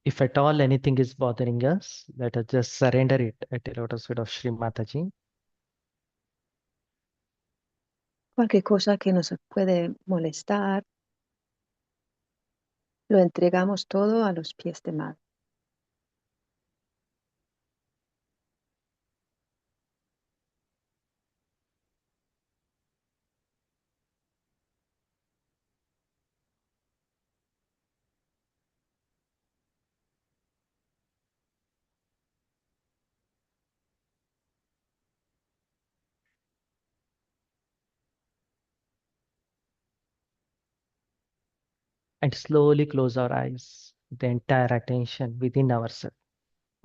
If at all anything is bothering us, let us just surrender it at the lotus feet of Sri Mataji. Cualquier cosa que nos puede molestar, lo entregamos todo a los pies de Madre. And slowly close our eyes, the entire attention within ourselves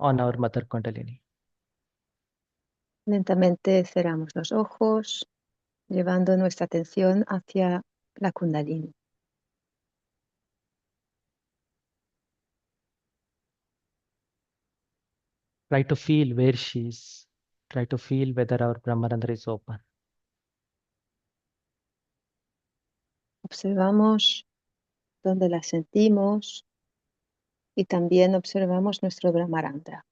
on our Mother Kundalini. Lentamente cerramos los ojos, llevando nuestra atención hacia la Kundalini. Try to feel where she is. Try to feel whether our Brahmarandra is open. Observamos dónde la sentimos y también observamos nuestro Brahmarandra.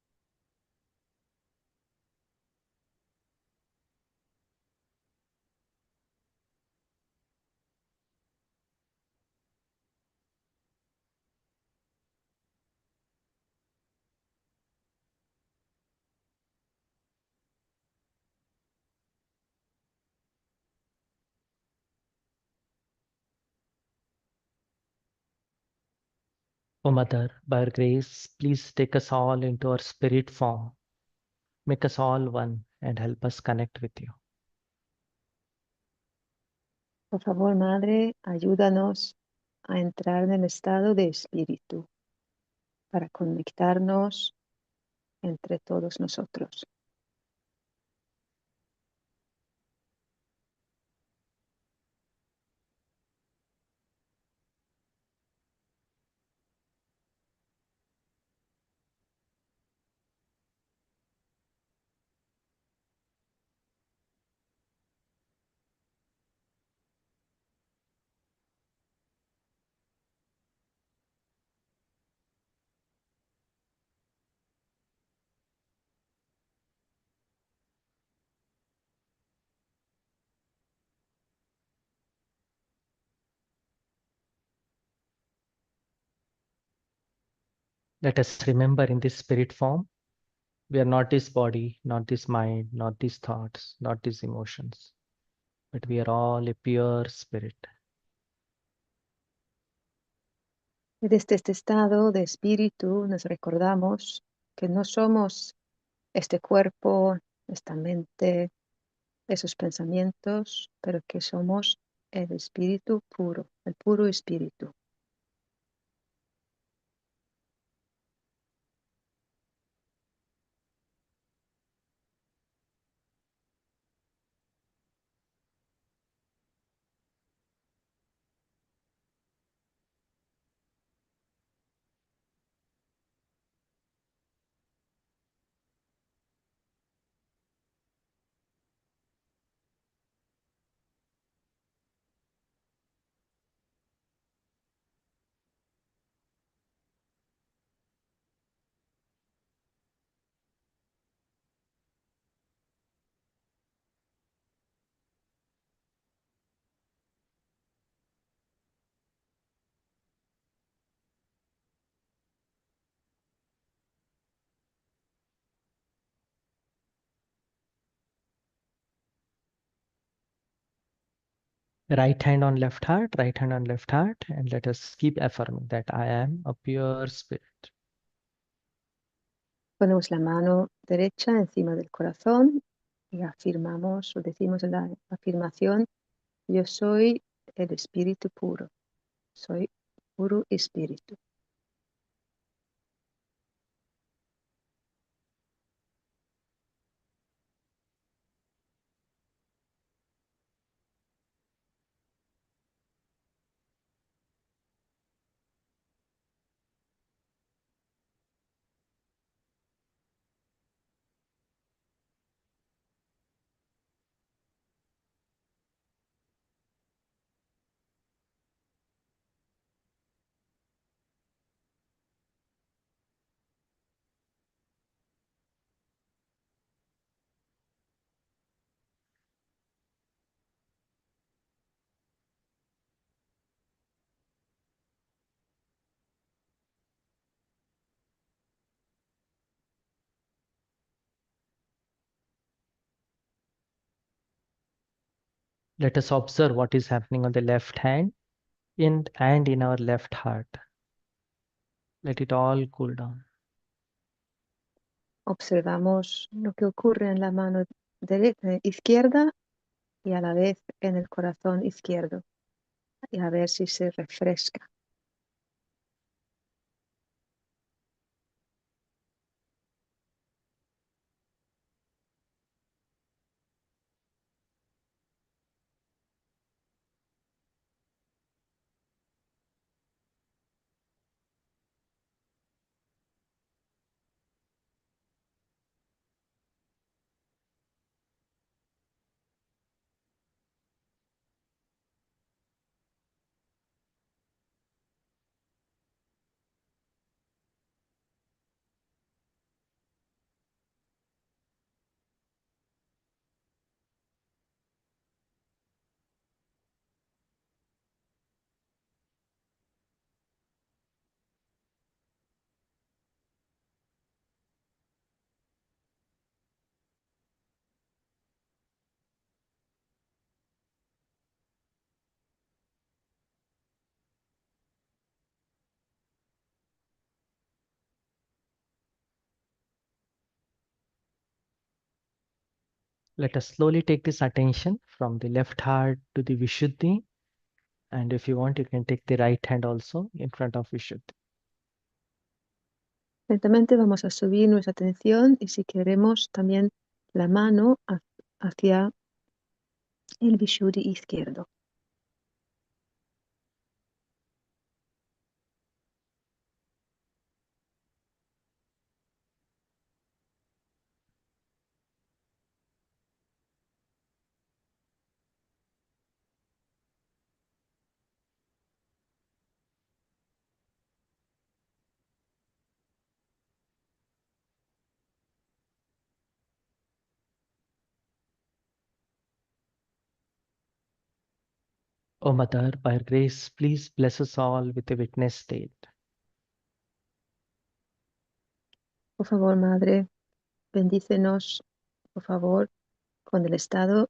O Mother, by your grace, please take us all into our spirit form. Make us all one and help us connect with you. Por favor, Madre, ayúdanos a entrar en el estado de espíritu para conectarnos entre todos nosotros. Let us remember in this spirit form, we are not this body, not this mind, not these thoughts, not these emotions, but we are all a pure spirit. Y desde este estado de espíritu nos recordamos que no somos este cuerpo, esta mente, esos pensamientos, pero que somos el espíritu puro, el puro espíritu. Right hand on left heart, right hand on left heart, and let us keep affirming that I am a pure spirit. Ponemos la mano derecha encima del corazón y afirmamos o decimos la afirmación: yo soy el espíritu puro, soy puro espíritu. Let us observe what is happening on the left hand and in our left heart. Let it all cool down. Observamos lo que ocurre en la mano izquierda y a la vez en el corazón izquierdo, y a ver si se refresca. Let us slowly take this attention from the left heart to the Vishuddhi. And if you want, you can take the right hand also in front of Vishuddhi. Lentamente vamos a subir nuestra atención y si queremos también la mano hacia el Vishuddhi izquierdo. O Mother, by your grace, please bless us all with a witness state. Por favor, Madre, bendícenos, por favor, con el estado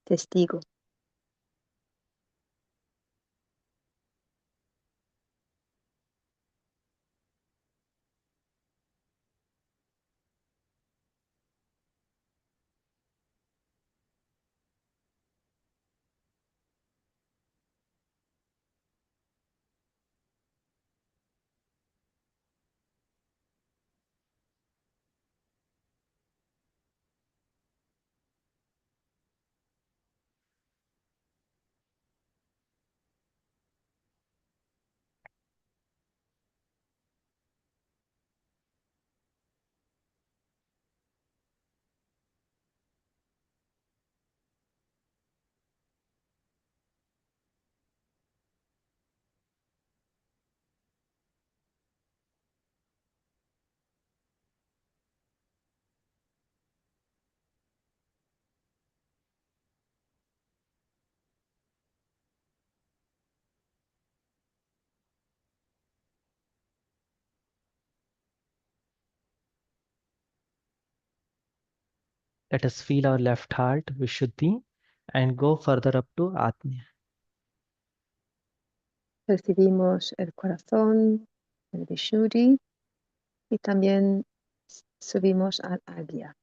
testigo. Let us feel our left heart, Vishuddhi, and go further up to Atma. Recibimos el corazón, el Vishuddhi, y también subimos al Agya.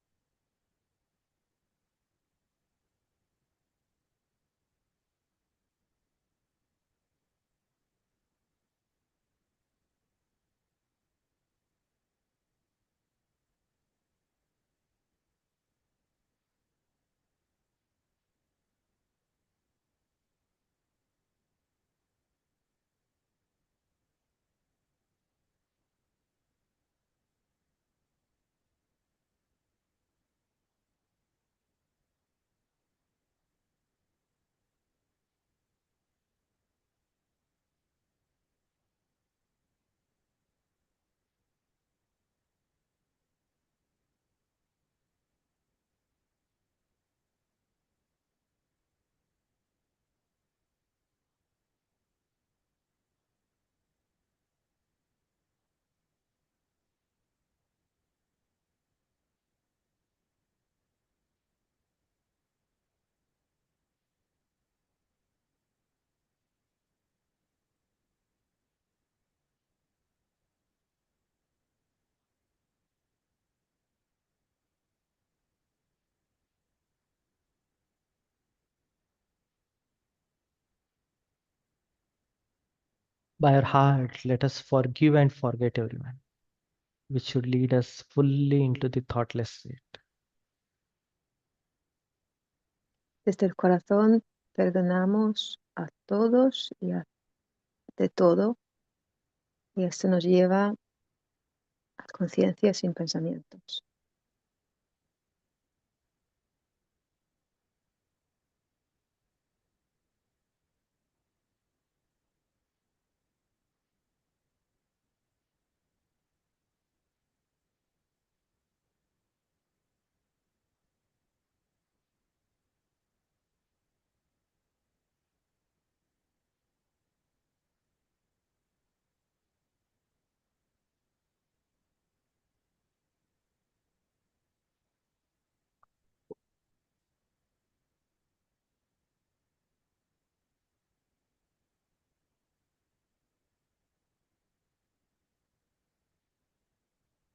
By our heart, let us forgive and forget everyone, which should lead us fully into the thoughtless state. Desde el corazón perdonamos a todos y de todo, y esto nos lleva a conciencia sin pensamientos.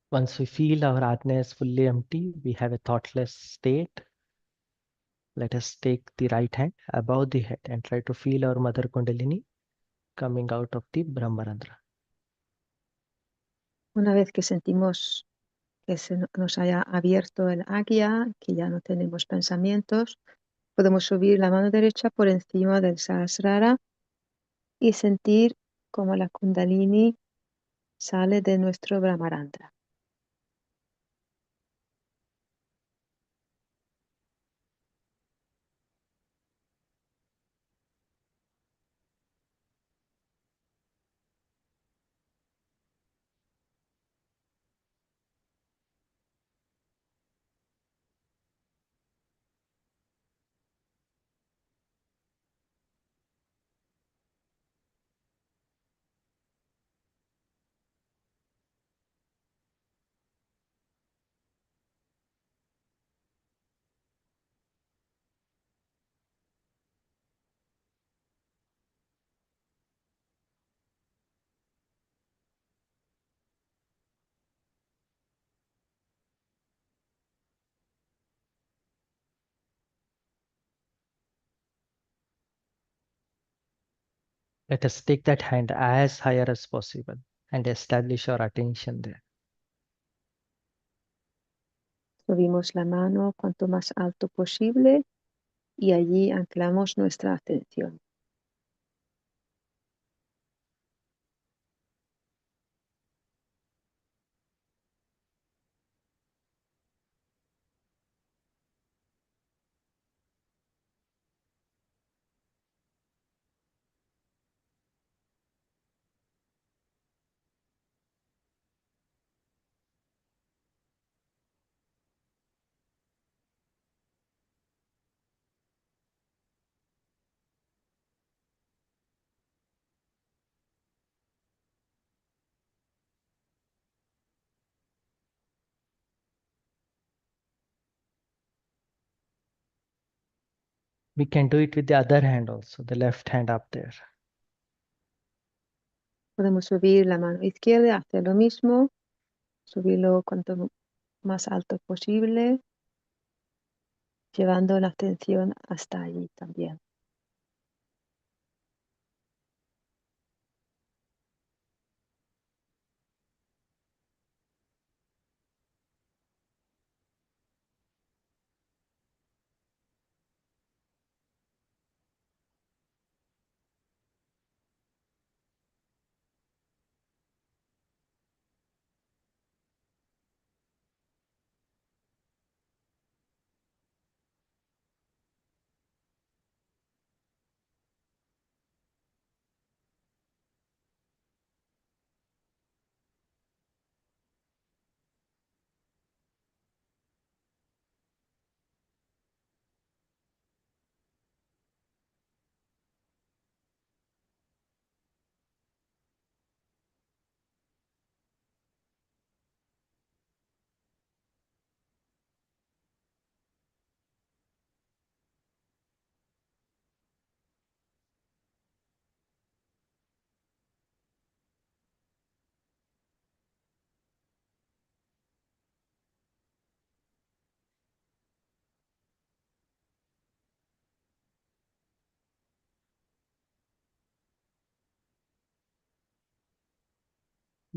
Once we feel our Atma is fully empty, we have a thoughtless state. Let us take the right hand above the head and try to feel our Mother Kundalini coming out of the Brahmarandra. Una vez que sentimos que se nos haya abierto el águila, que ya no tenemos pensamientos, podemos subir la mano derecha por encima del Sahasrara y sentir como la Kundalini sale de nuestro Brahmarandra. Let us take that hand as higher as possible and establish our attention there. Subimos la mano cuanto más alto posible y allí anclamos nuestra atención. We can do it with the other hand also, the left hand up there. Podemos subir la mano izquierda, hacer lo mismo, subirlo cuanto más alto posible, llevando la atención hasta allí también.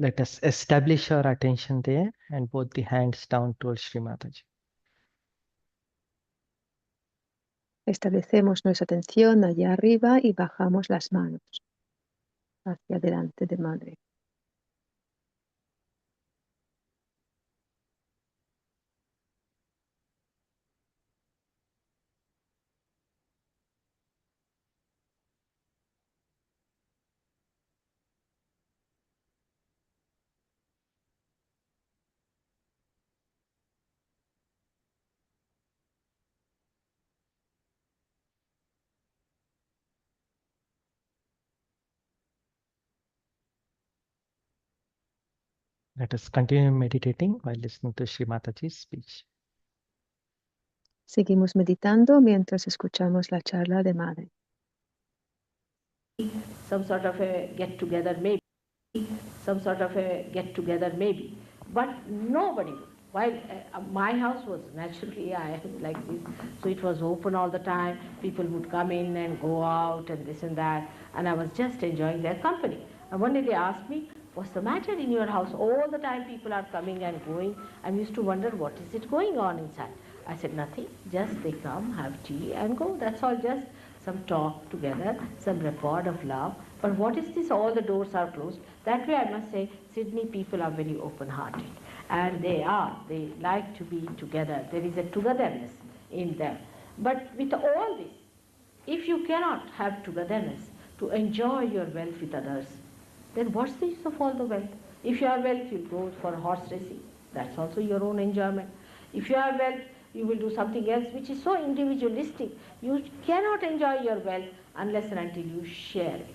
Let us establish our attention there and both the hands down towards Sri Mataji. Establecemos nuestra atención allá arriba y bajamos las manos hacia delante de Madre. Let us continue meditating while listening to Sri Mataji's speech. Seguimos meditando mientras escuchamos la charla de Madre. Some sort of a get-together maybe, but nobody would. While my house was naturally, I am like this, so it was open all the time, people would come in and go out and this and that, and I was just enjoying their company. And one day they asked me, what's the matter in your house? All the time people are coming and going. I used to wonder, what is it going on inside? I said, nothing, just they come, have tea and go, that's all, just some talk together, some rapport of love. But what is this, all the doors are closed? That way I must say, Sydney people are very open-hearted. And they like to be together. There is a togetherness in them. But with all this, if you cannot have togetherness to enjoy your wealth with others, then what's the use of all the wealth? If you have wealth, you go for horse racing. That's also your own enjoyment. If you have wealth, you will do something else which is so individualistic. You cannot enjoy your wealth unless and until you share it.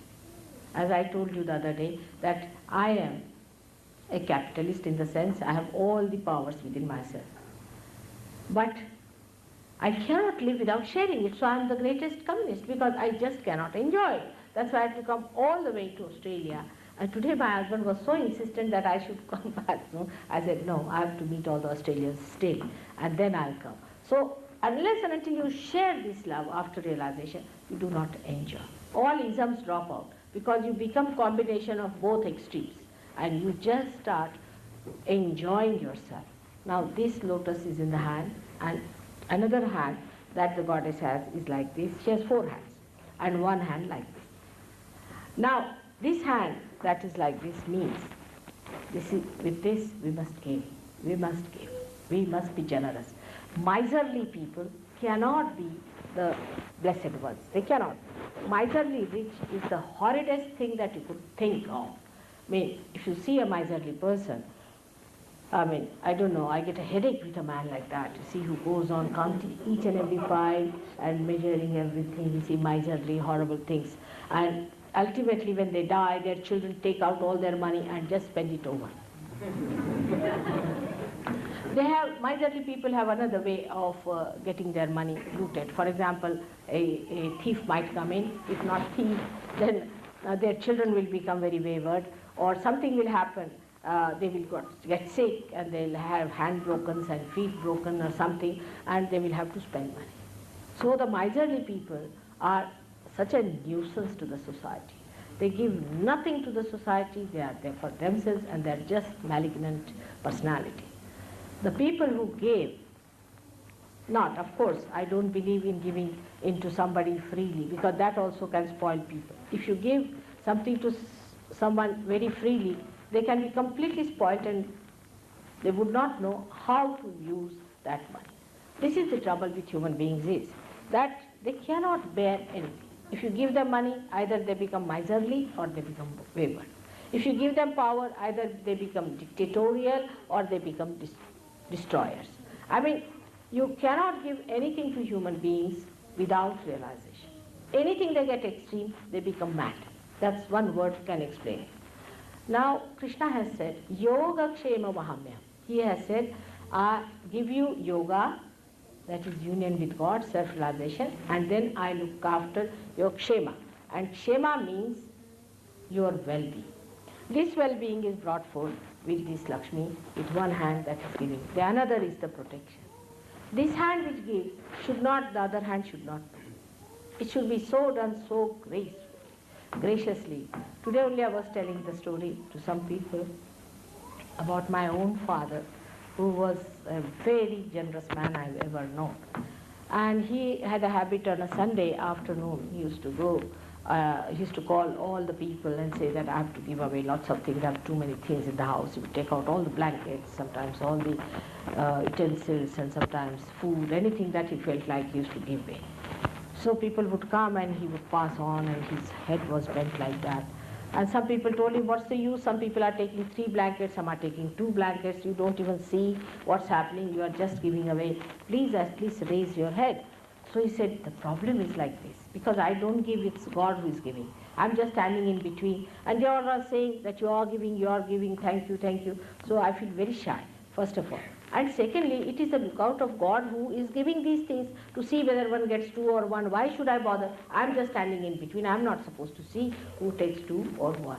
As I told you the other day, that I am a capitalist in the sense I have all the powers within myself. But I cannot live without sharing it, so I am the greatest communist because I just cannot enjoy it. That's why I had to come all the way to Australia. And today my husband was so insistent that I should come back. So I said, no, I have to meet all the Australians still, and then I'll come. So unless and until you share this love after realization, you do not enjoy. All isms drop out because you become combination of both extremes and you just start enjoying yourself. Now this lotus is in the hand, and another hand that the goddess has is like this. She has 4 hands and one hand like this. Now this hand that is like this means with this we must give, we must be generous. Miserly people cannot be the blessed ones. They cannot. Miserly rich is the horridest thing that you could think of. I mean, if you see a miserly person, I don't know, I get a headache with a man like that. You see, who goes on counting each and every pile and measuring everything. You see miserly, horrible things. And ultimately when they die, their children take out all their money and just spend it over. Miserly people have another way of getting their money looted. For example, a thief might come in. If not thief, then their children will become very wayward, or something will happen. They will get sick and they'll have hand broken and feet broken or something, and they will have to spend money. So the miserly people are such a nuisance to the society. They give nothing to the society, they are there for themselves, and they are just malignant personality. The people who gave, not, of course, I don't believe in giving into somebody freely, because that also can spoil people. If you give something to someone very freely, they can be completely spoiled and they would not know how to use that money. This is the trouble with human beings, is that they cannot bear anything. If you give them money, either they become miserly or they become wayward. If you give them power, either they become dictatorial or they become destroyers. You cannot give anything to human beings without realization. Anything they get extreme, they become mad. That's one word can explain it. Now, Krishna has said, Yoga Kshema Mahamya. He has said, I give you yoga, that is union with God, self-realization, and then I look after your Kshema. And Kshema means your well-being. This well-being is brought forth with this Lakshmi, with one hand that is giving. The another is the protection. This hand which gives should not, the other hand should not. It should be so done so graciously. Today only I was telling the story to some people. about my own father, who was a very generous man I've ever known. And he had a habit on a Sunday afternoon, he used to go, he used to call all the people and say that I have to give away lots of things, I have too many things in the house. He would take out all the blankets, sometimes all the utensils, and sometimes food, anything that he felt like he used to give away. So people would come and he would pass on, and his head was bent like that. And some people told him, what's the use? Some people are taking 3 blankets, some are taking 2 blankets. You don't even see what's happening. You are just giving away. Please at least raise your head. So he said, the problem is like this. Because I don't give, it's God who is giving. I'm just standing in between. And they all are saying that you are giving, thank you. So I feel very shy, first of all. And secondly, it is the lookout of God who is giving these things to see whether one gets 2 or 1. Why should I bother? I'm just standing in between. I'm not supposed to see who takes 2 or 1.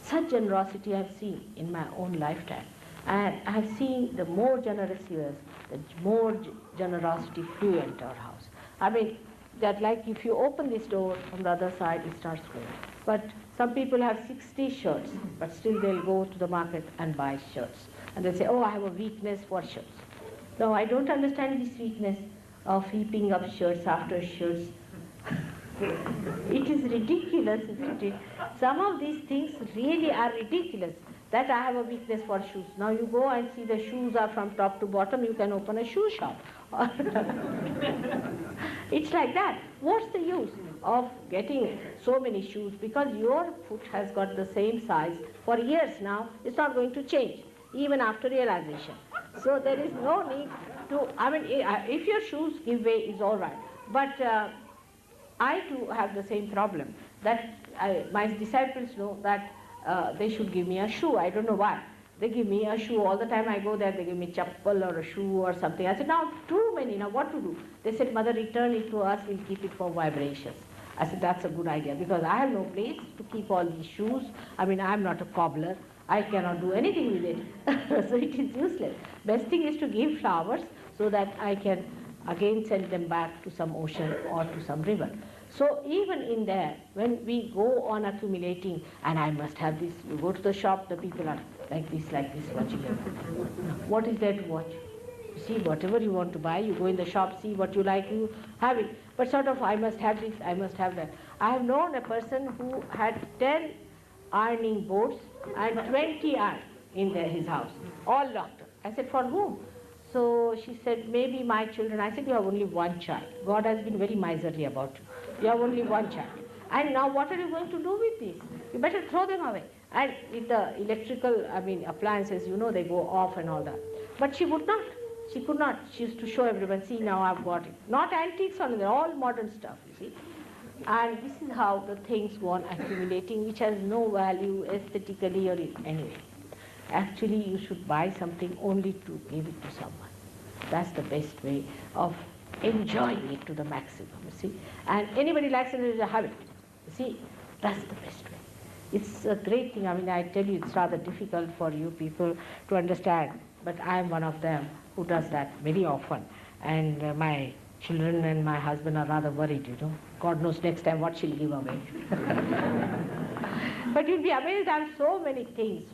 Such generosity I have seen in my own lifetime. And I have seen the more generous years, the more generosity fluent our house. I mean, that like if you open this door from the other side, it starts flowing. But some people have 60 shirts, but still they'll go to the market and buy shirts. And they say, oh, I have a weakness for shirts. No, I don't understand this weakness of heaping up shirts after shirts. It is ridiculous, isn't it? Some of these things really are ridiculous. That I have a weakness for shoes. Now you go and see the shoes are from top to bottom, you can open a shoe shop. It's like that. What's the use of getting so many shoes? Because your foot has got the same size for years now, it's not going to change, even after realization. So there is no need to, I mean, if your shoes give way, is all right. But I too have the same problem, that my disciples know that they should give me a shoe. I don't know why. They give me a shoe all the time. I go there, they give me chappal or a shoe or something. I said, now too many, now what to do? They said, Mother, return it to us, we'll keep it for vibrations. I said, that's a good idea, because I have no place to keep all these shoes. I mean, I'm not a cobbler. I cannot do anything with it. So it is useless. Best thing is to give flowers so that I can again send them back to some ocean or to some river. So even in there, when we go on accumulating, and I must have this, you go to the shop, the people are like this, watching them. What is there to watch? You see, whatever you want to buy, you go in the shop, see what you like, you have it. But sort of, I must have this, I must have that. I have known a person who had 10 ironing boards and 20 iron in his house, all locked up. I said, for whom? So she said, maybe my children. I said, you have only one child. God has been very miserly about you. You have only one child. And now what are you going to do with these? You better throw them away. And if the electrical, appliances, they go off and all that. But she would not. She could not. She used to show everyone, see, now I've got it. Not antiques only, they're all modern stuff, you see. And this is how the things go on accumulating, which has no value aesthetically or in any way. Actually, you should buy something only to give it to someone. That's the best way of enjoying it to the maximum, you see. And anybody likes it, have it. You see, that's the best way. It's a great thing. I tell you, it's rather difficult for you people to understand, but I am one of them who does that very often. And my children and my husband are rather worried, God knows next time what she'll give away. But you'll be amazed, I have so many things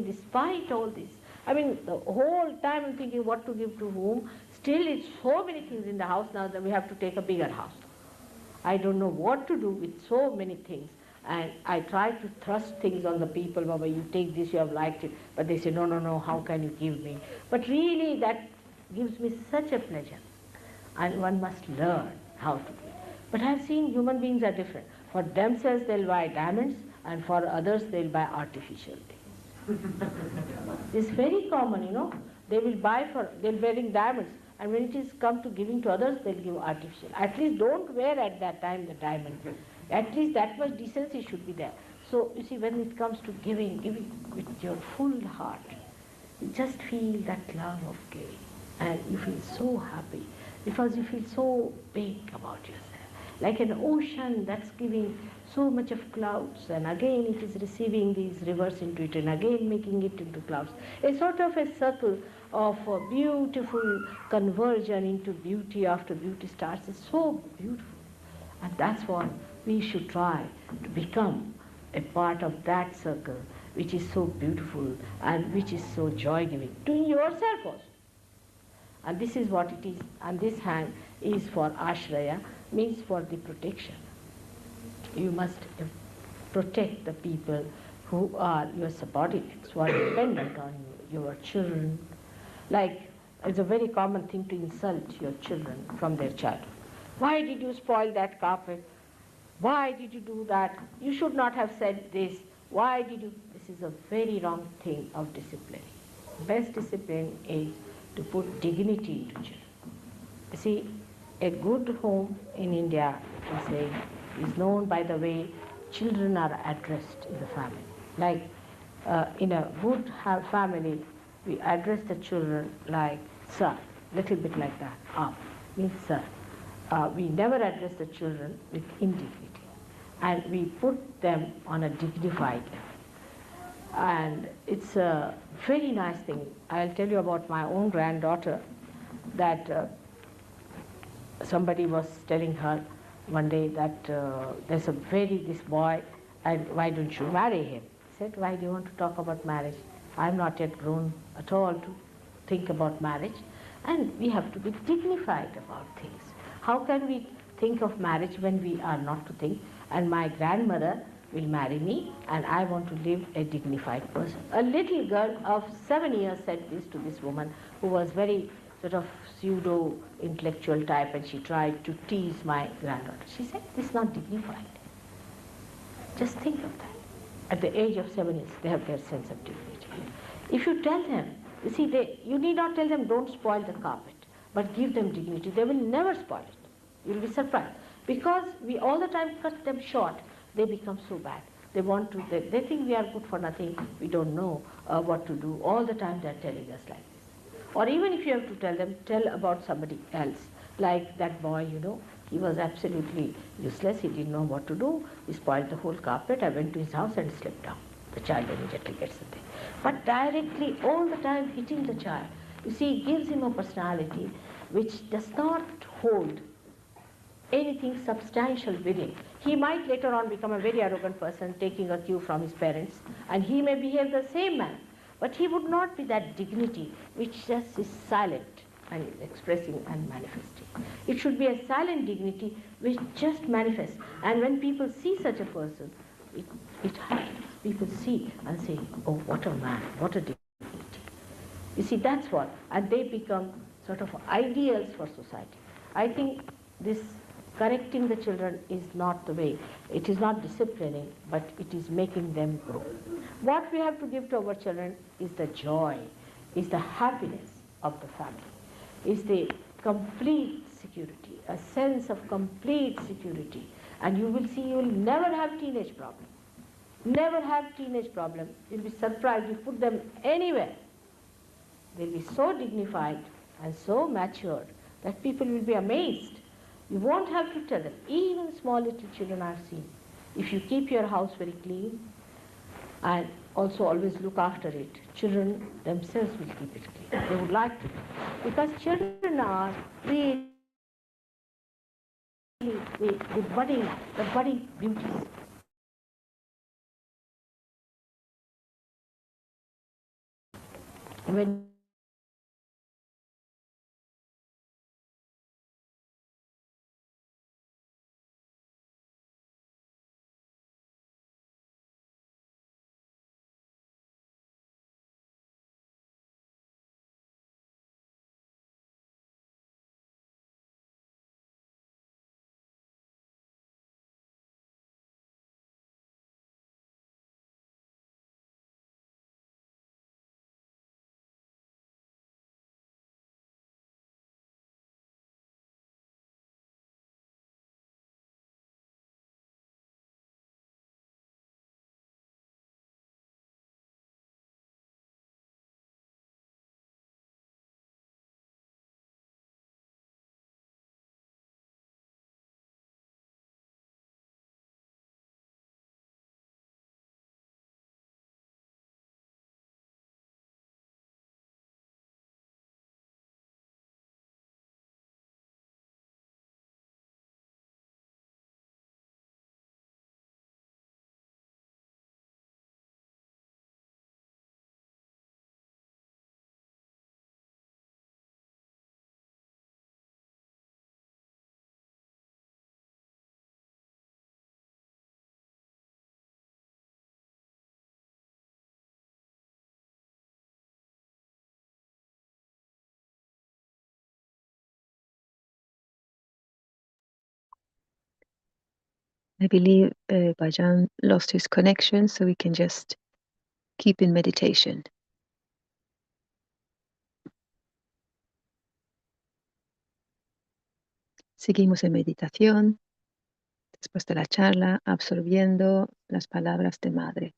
despite all this. The whole time I'm thinking what to give to whom. Still, it's so many things in the house now that we have to take a bigger house. I don't know what to do with so many things. And I try to thrust things on the people, Baba, you take this, you have liked it. But they say, no, how can you give me? But really, that gives me such a pleasure. And one must learn how to give. But I've seen human beings are different. For themselves, they'll buy diamonds, and for others, they'll buy artificial things. It's very common, They will they'll wearing diamonds, and when it is come to giving to others, they'll give artificial. At least don't wear at that time the diamond. At least that much decency should be there. So, you see, when it comes to giving with your full heart, you just feel that love of giving, and you feel so happy, because you feel so big about yourself. Like an ocean that's giving so much of clouds, and again it is receiving these rivers into it, and again making it into clouds. A sort of a circle of a beautiful conversion into beauty after beauty starts. It's so beautiful. And that's what we should try to become, a part of that circle, which is so beautiful and which is so joy-giving to yourself also. And this is what it is. And this hand is for ashraya, means for the protection. You must protect the people who are your subordinates, who are dependent on you, your children. Like, it's a very common thing to insult your children from their childhood. Why did you spoil that carpet? Why did you do that? You should not have said this. Why did you? This is a very wrong thing of discipline. Best discipline is to put dignity into children. You see, a good home in India, we say, is known by the way children are addressed in the family. Like in a good family, we address the children like sir, little bit like that. Up means sir. We never address the children with indignity, and we put them on a dignified level. And it's a very nice thing. I'll tell you about my own granddaughter, that somebody was telling her one day that there's this boy, and why don't you marry him? He said, why do you want to talk about marriage? I'm not yet grown at all to think about marriage, and we have to be dignified about things. How can we think of marriage when we are not to think? And my grandmother will marry me, and I want to live a dignified person. A little girl of 7 years said this to this woman, who was very sort of pseudo-intellectual type, and she tried to tease my granddaughter. She said, this is not dignified. Just think of that. At the age of 7 years, they have their sense of dignity. If you tell them, you see, you need not tell them don't spoil the carpet, but give them dignity. They will never spoil it. You'll be surprised. Because we all the time cut them short, they become so bad. They think we are good for nothing, we don't know what to do. All the time they're telling us like this. Or even if you have to tell them, tell about somebody else. Like that boy, he was absolutely useless, he didn't know what to do, he spoiled the whole carpet, I went to his house and slipped down. The child immediately gets the thing. But directly, all the time hitting the child, you see, gives him a personality which does not hold anything substantial within. He might later on become a very arrogant person, taking a cue from his parents, and he may behave the same manner. But he would not be that dignity which just is silent and is expressing and manifesting. It should be a silent dignity which just manifests. And when people see such a person, it happens. People see and say, oh, what a man, what a dignity. You see, that's what. And they become sort of ideals for society. I think this correcting the children is not the way. It is not disciplining, but it is making them grow. What we have to give to our children is the joy, is the happiness of the family, is the complete security, a sense of complete security. And you will see you will never have teenage problem. Never have teenage problem. You'll be surprised. You put them anywhere, they'll be so dignified and so matured that people will be amazed. You won't have to tell them. Even small little children are seen. If you keep your house very clean and also always look after it, children themselves will keep it clean. They would like to. Because children are really the budding beauties. When I believe Bajan lost his connection, so we can just keep in meditation. Seguimos en meditación, después de la charla, absorbiendo las palabras de madre.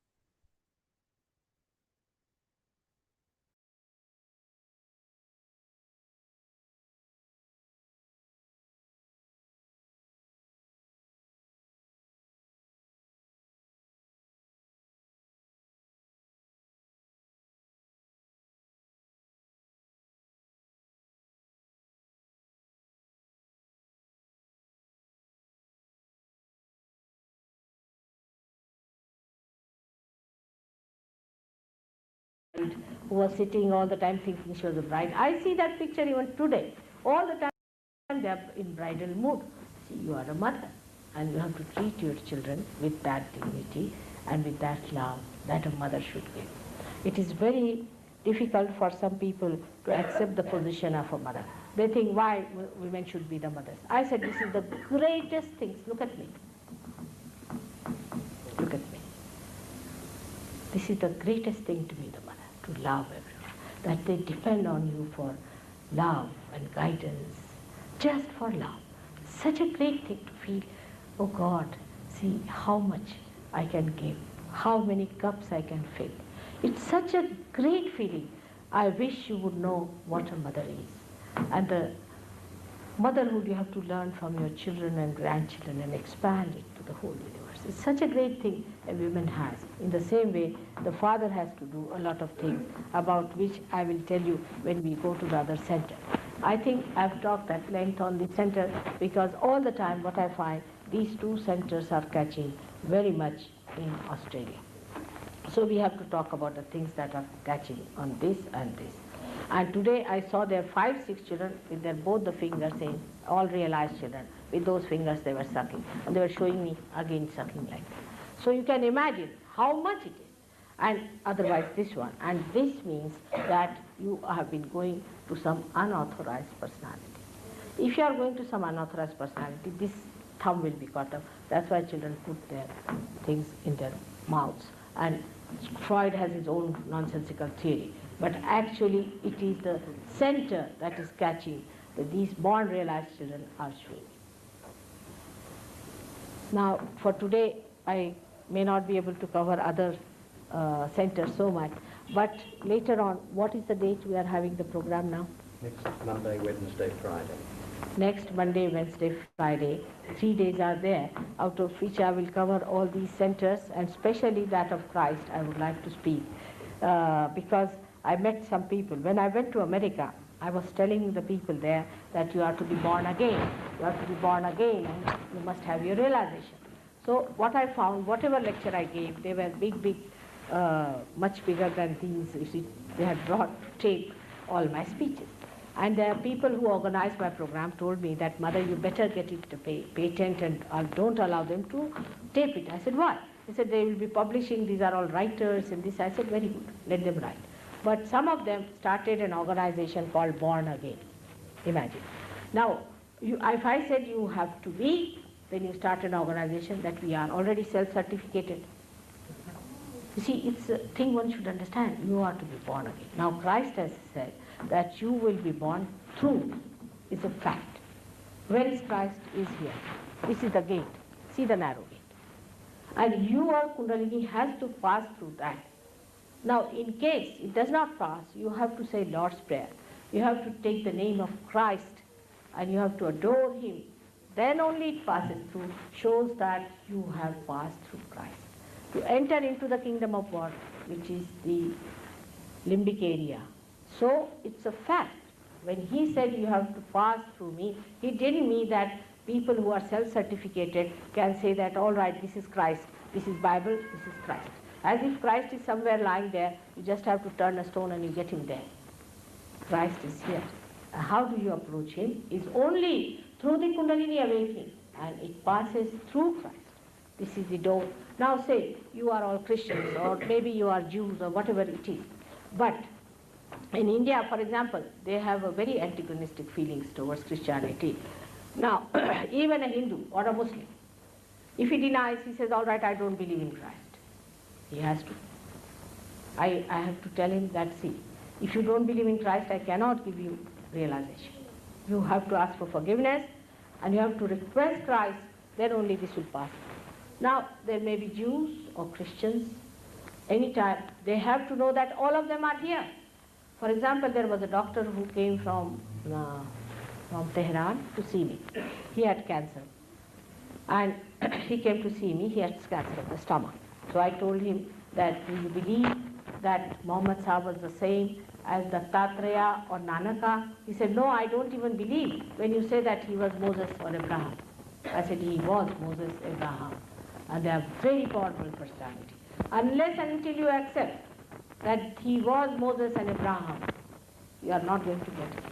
Who was sitting all the time thinking she was a bride. I see that picture even today. All the time they are in bridal mood. See, you are a mother and you have to treat your children with that dignity and with that love that a mother should give. It is very difficult for some people to accept the position of a mother. They think why women should be the mothers. I said this is the greatest things. Look at me. Look at me. This is the greatest thing to be the mother, to love everyone, that they depend on you for love and guidance, just for love. Such a great thing to feel, oh God, see how much I can give, how many cups I can fill. It's such a great feeling. I wish you would know what a mother is. And the motherhood you have to learn from your children and grandchildren and expand it to the whole universe. It's such a great thing a woman has. In the same way, the father has to do a lot of things about which I will tell you when we go to the other center. I think I've talked at length on this center because all the time what I find, these two centers are catching very much in Australia. So we have to talk about the things that are catching on this and this. And today I saw there 5, 6 children with their both the fingers in, all realized children. With those fingers they were sucking. And they were showing me again sucking like that. So you can imagine how much it is. And otherwise this one. And this means that you have been going to some unauthorized personality. If you are going to some unauthorized personality, this thumb will be cut off. That's why children put their things in their mouths. And Freud has his own nonsensical theory. But actually it is the center that is catching that these born realized children are showing. Now for today I may not be able to cover other centers so much, but later on, what is the date we are having the program now? Next Monday, Wednesday, Friday. Next Monday, Wednesday, Friday, 3 days are there, out of which I will cover all these centers, and especially that of Christ I would like to speak, because I met some people. When I went to America, I was telling the people there that you are to be born again. You have to be born again and you must have your realization. So what I found, whatever lecture I gave, they were big, much bigger than these. You see, they had brought tape all my speeches. And there are people who organized my program told me that, Mother, you better get it to patent and don't allow them to tape it. I said, why? They said, they will be publishing, these are all writers and this. I said, very good, let them write. But some of them started an organization called Born Again. Imagine. Now, if I said you have to be, then you start an organization that we are already self-certificated. You see, it's a thing one should understand. You are to be born again. Now, Christ has said that you will be born through me. It's a fact. Where is Christ? Is here. This is the gate. See the narrow gate. And your Kundalini has to pass through that. Now, in case it does not pass, you have to say Lord's Prayer. You have to take the name of Christ and you have to adore Him. Then only it passes through, shows that you have passed through Christ. To enter into the kingdom of God, which is the limbic area. So it's a fact. When He said you have to pass through me, He didn't mean that people who are self-certificated can say that, all right, this is Christ, this is Bible, this is Christ. As if Christ is somewhere lying there, you just have to turn a stone and you get Him there. Christ is here. How do you approach Him? Is only through the Kundalini awakening, and it passes through Christ. This is the door. Now say, you are all Christians, or maybe you are Jews, or whatever it is. But in India, for example, they have a very antagonistic feelings towards Christianity. Now, even a Hindu or a Muslim, If he denies, he says, all right, I don't believe in Christ. He has to. I have to tell him that, see, if you don't believe in Christ, I cannot give you realization. You have to ask for forgiveness and you have to request Christ, then only this will pass. Now, there may be Jews or Christians, anytime, they have to know that all of them are here. For example, there was a doctor who came from Tehran to see me. He had cancer. And he came to see me, he had cancer of the stomach. So I told him that, do you believe that Muhammad Sahib was the same as Dattatreya or Nanaka? He said, no, I don't even believe when you say that he was Moses or Abraham. I said, he was Moses, Abraham. And they are very powerful personality. Unless and until you accept that he was Moses and Abraham, you are not going to get it.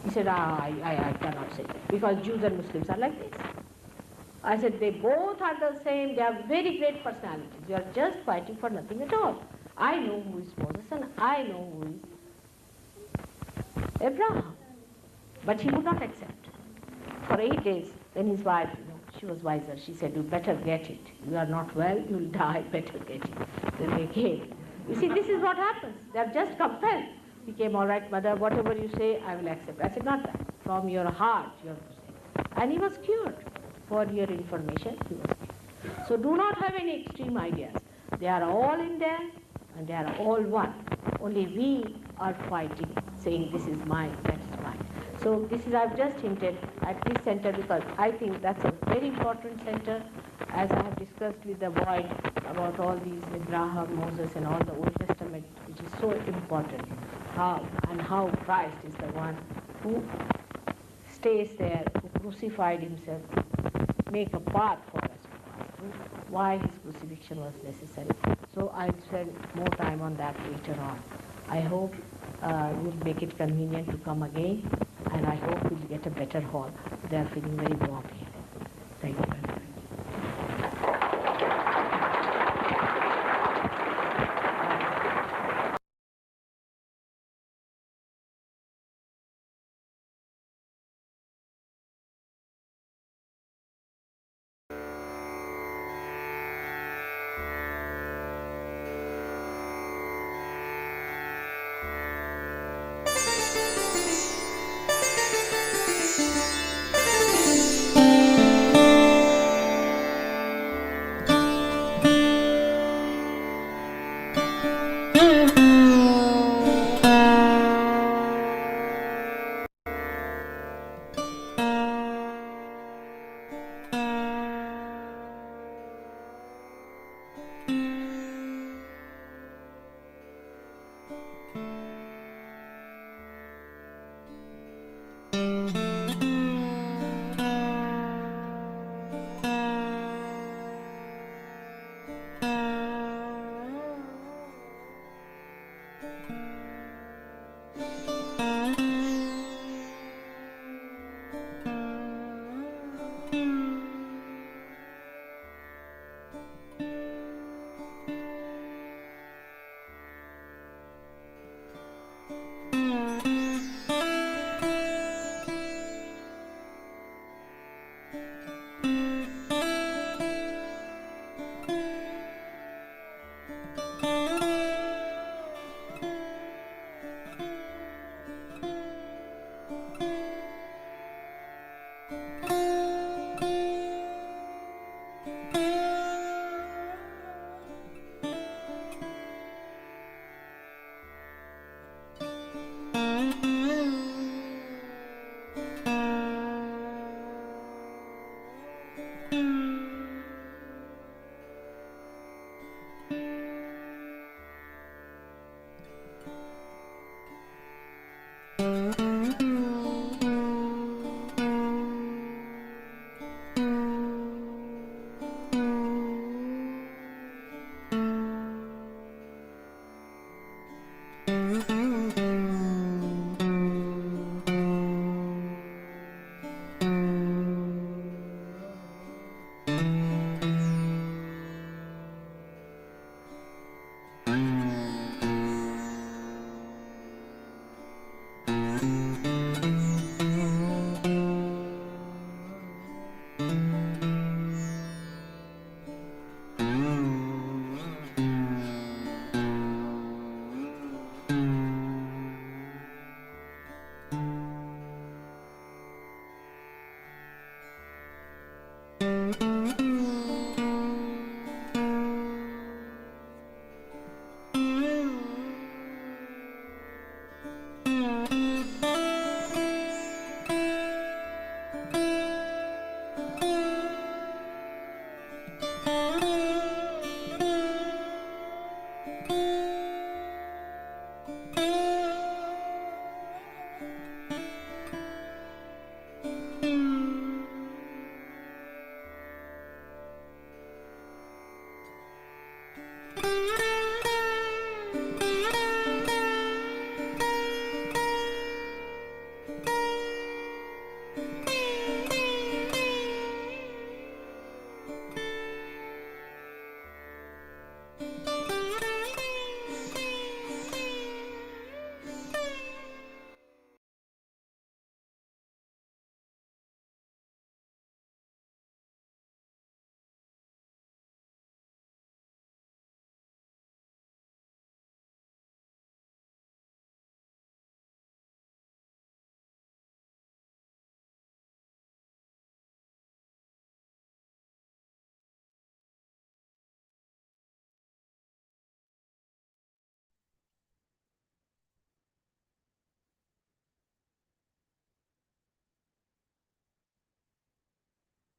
He said, I cannot say, because Jews and Muslims are like this. I said, they both are the same, they are very great personalities. You are just fighting for nothing at all. I know who is Moses and I know who is Abraham. But he would not accept. For 8 days, then his wife, she was wiser. She said, you better get it. You are not well, you will die, better get it. Then they came. You see, this is what happens. They are just compelled. He came, all right, mother, whatever you say, I will accept. I said, not that. From your heart, you have to say. And he was cured. For your information, he was cured. So do not have any extreme ideas. They are all in there and they are all one. Only we are fighting, saying this is mine, that is mine. So this is, I've just hinted at this center because I think that's a very important center, as I have discussed with the boy about all these Abraham, Moses and all the Old Testament, which is so important. How Christ is the one who stays there, who crucified himself, make a path for us to pass through, why his crucifixion was necessary. So I'll spend more time on that later on. I hope you'll make it convenient to come again, and I hope we'll get a better hall. They are feeling very warm here. Thank you very much.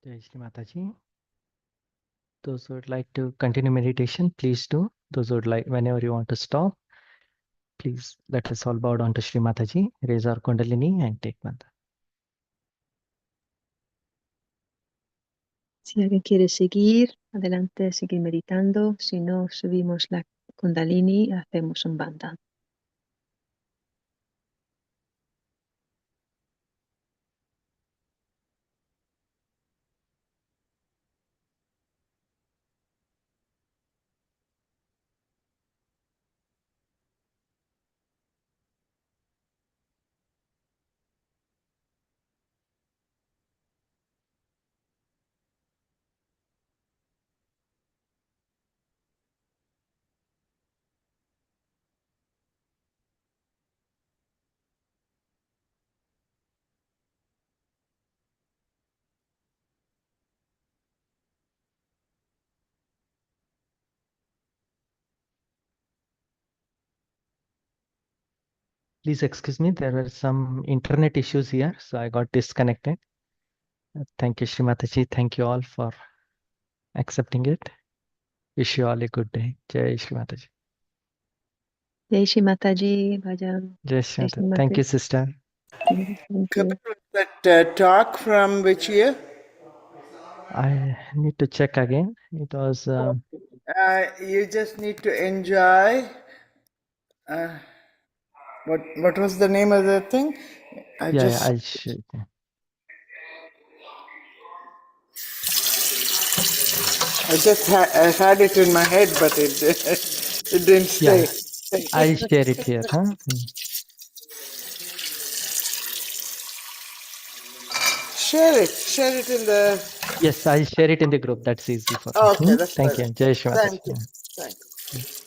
Jai Shri Mataji. Those who would like to continue meditation, please do. Those who would like, whenever you want to stop, please let us all bow down to Shri Mataji, raise our Kundalini and take mantra. Si alguien quiere seguir, adelante, seguir meditando. Si no, subimos la Kundalini y hacemos un bandhan. Please excuse me, there were some internet issues here, so I got disconnected. Thank you, Shri Mataji. Thank you all for accepting it. Wish you all a good day. Jai Shri Mataji. Jai Shri Mataji, vayan. Jai Shri Jai Shri Mataji. Thank you, sister. Thank you. That talk from which year? I need to check again. It was, You just need to enjoy. What was the name of the thing? yeah, I'll show you. I had it in my head, but it it didn't Yeah, stay. I'll share it here. Huh? Share it in the. Yes, I'll share it in the group. That's easy for me. Okay, that's Thank you. better. Jai Shri Mataji. Thank you. Thank you.